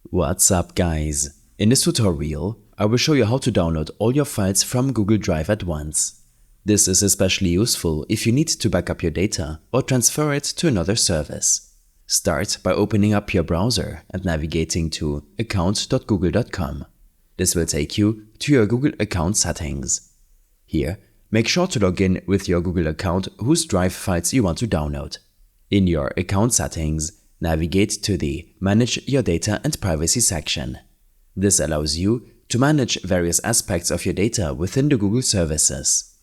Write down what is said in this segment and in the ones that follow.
What's up, guys? In this tutorial, I will show you how to download all your files from Google Drive at once. This is especially useful if you need to back up your data or transfer it to another service. Start by opening up your browser and navigating to account.google.com. This will take you to your Google account settings. Here, make sure to log in with your Google account whose Drive files you want to download. In your account settings, navigate to the Manage Your Data and Privacy section. This allows you to manage various aspects of your data within the Google services.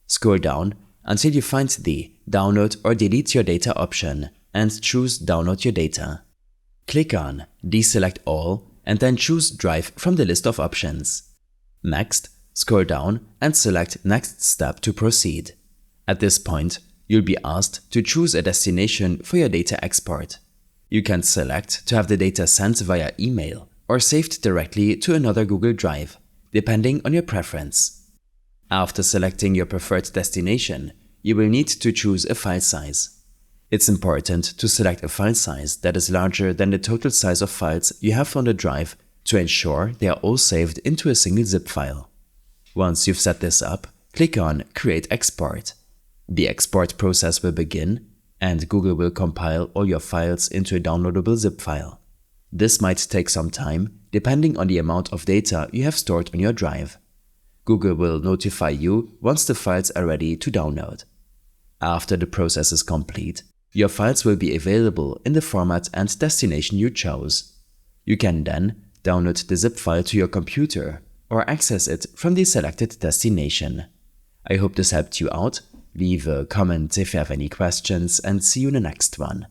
Scroll down until you find the Download or Delete Your Data option and choose Download Your Data. Click on Deselect All and then choose Drive from the list of options. Next, scroll down and select Next Step to proceed. At this point, you'll be asked to choose a destination for your data export. You can select to have the data sent via email or saved directly to another Google Drive, depending on your preference. After selecting your preferred destination, you will need to choose a file size. It's important to select a file size that is larger than the total size of files you have on the drive to ensure they are all saved into a single zip file. Once you've set this up, click on Create Export. The export process will begin, and Google will compile all your files into a downloadable zip file. This might take some time, depending on the amount of data you have stored on your drive. Google will notify you once the files are ready to download. After the process is complete, your files will be available in the format and destination you chose. You can then download the zip file to your computer or access it from the selected destination. I hope this helped you out. Leave a comment if you have any questions and see you in the next one.